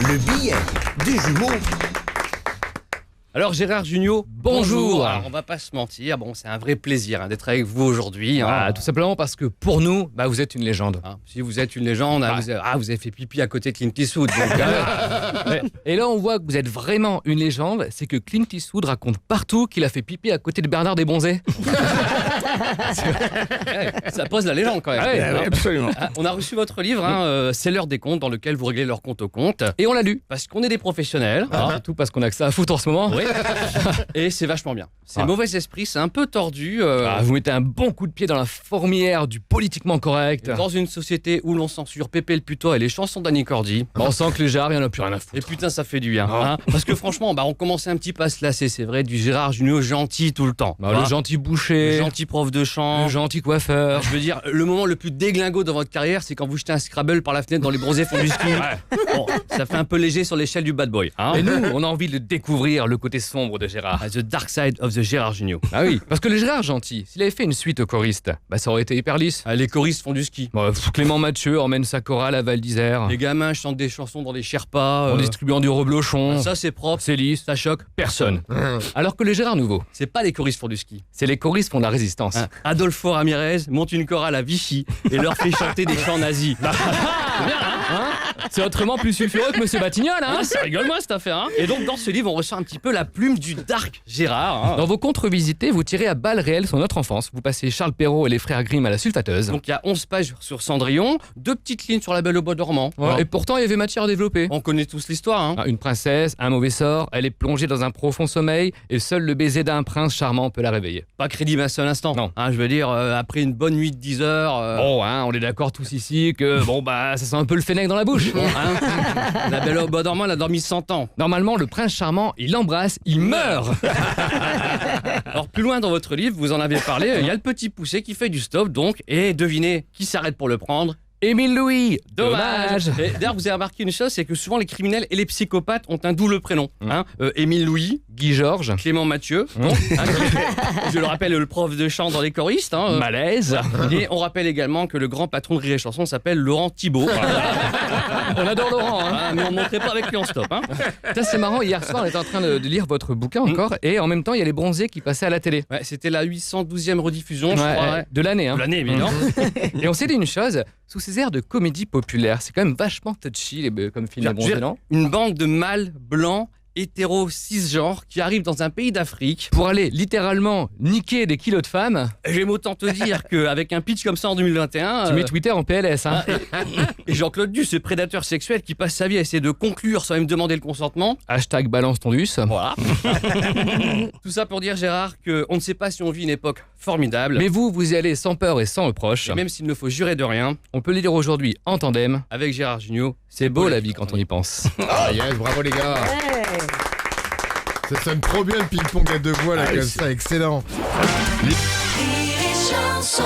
Le billet du jumeau. Alors Gérard Jugnot, bonjour. Alors, on va pas se mentir, c'est un vrai plaisir d'être avec vous aujourd'hui. Tout simplement parce que pour nous, vous êtes une légende. Si vous êtes une légende, vous avez fait pipi à côté de Clint Eastwood. Ouais. Et là, on voit que vous êtes vraiment une légende, c'est que Clint Eastwood raconte partout qu'il a fait pipi à côté de Bernard Desbonzés. Ça pose la légende quand même. Absolument. On a reçu votre livre, C'est l'heure des comptes, dans lequel vous réglez leur compte au compte. Et on l'a lu. Parce qu'on est des professionnels. Surtout parce qu'on a que ça à foutre en ce moment. Oui. Et c'est vachement bien. C'est mauvais esprit, c'est un peu tordu. Vous mettez un bon coup de pied dans la fourmilière du politiquement correct. Dans une société où l'on censure Pépé le putois et les chansons d'Annie Cordy. On sent que les Gérard, il n'y en a plus rien à foutre. Et putain, ça fait du bien. Parce que franchement, on commençait un petit peu à se lasser, c'est vrai, du Gérard Jugnot gentil tout le temps. Le gentil boucher, le gentil prof de chant, le gentil coiffeur. Je veux dire, le moment le plus déglingo dans votre carrière, c'est quand vous jetez un Scrabble par la fenêtre dans les bronzés fonds du ski. Bon, ça fait un peu léger sur l'échelle du bad boy. Et nous, on a envie de découvrir le côté sombre de Gérard. The Dark Side of the Gérard Jugnot. Ah oui, parce que le Gérard gentil, s'il avait fait une suite aux choristes, ça aurait été hyper lisse. Les choristes font du ski. Clément Mathieu emmène sa chorale à Val d'Isère. Les gamins chantent des chansons dans des Sherpas. En distribuant du reblochon. Ça, c'est propre. C'est lisse. Ça choque Personne. Alors que les Gérard Nouveau, c'est pas les choristes font du ski. c'est les choristes font de la résistance. Adolfo Ramirez monte une chorale à Vichy et leur fait chanter des chants nazis. C'est autrement plus sulfureux que Monsieur Batignolles, Ça rigole moi cette affaire. Et donc dans ce livre, on ressent un petit peu la plume du Dark Gérard. Dans vos contre-visités, vous tirez à balles réelles sur notre enfance. Vous passez Charles Perrault et les frères Grimm à la sulfateuse. Donc il y a 11 pages sur Cendrillon, 2 petites lignes sur La Belle au bois dormant. Et pourtant, il y avait matière à développer. On connaît tous l'histoire. Une princesse, un mauvais sort, elle est plongée dans un profond sommeil et seul le baiser d'un prince charmant peut la réveiller. Pas crédible un seul instant. Non. Je veux dire, après une bonne nuit de 10 heures... on est d'accord tous ici que ça sent un peu le fennec dans la bouche. La Belle au bois dormant, elle a dormi 100 ans. Normalement, le prince charmant, il l'embrasse, il meurt. Alors plus loin dans votre livre, vous en avez parlé, il y a le petit poussé qui fait du stop donc, et devinez qui s'arrête pour le prendre. Émile Louis. Dommage. Et d'ailleurs, vous avez remarqué une chose, c'est que souvent les criminels et les psychopathes ont un double prénom. Émile Louis, Guy Georges, Clément Mathieu, je le rappelle, le prof de chant dans les choristes. Malaise. Et on rappelle également que le grand patron de Rire et Chanson s'appelle Laurent Thibault. On adore Laurent. Mais on ne montrait pas avec lui en stop. Ça, c'est marrant, hier soir, on était en train de lire votre bouquin encore, et en même temps, il y a les bronzés qui passaient à la télé. C'était la 812e rediffusion, je crois. De l'année. De l'année, évidemment. Et on s'est dit une chose, sous ces airs de comédie populaire, c'est quand même vachement touchy comme film de bronzés, non ? Une bande de mâles blancs hétéro cisgenres qui arrivent dans un pays d'Afrique pour aller littéralement niquer des kilos de femmes. J'aime autant te dire qu'avec un pitch comme ça en 2021... Tu mets Twitter en PLS. Et Jean-Claude Duss, ce prédateur sexuel qui passe sa vie à essayer de conclure sans même demander le consentement. # balance ton Duss. Voilà. Tout ça pour dire, Gérard, qu'on ne sait pas si on vit une époque formidable. Mais vous y allez sans peur et sans reproche. Et même s'il ne faut jurer de rien, on peut le dire aujourd'hui en tandem. Avec Gérard Jugnot, c'est beau la vie quand on y pense. Yes, bravo les gars. Ça sonne trop bien le ping-pong à deux voix là, comme ça, excellent. Rire et Chanson.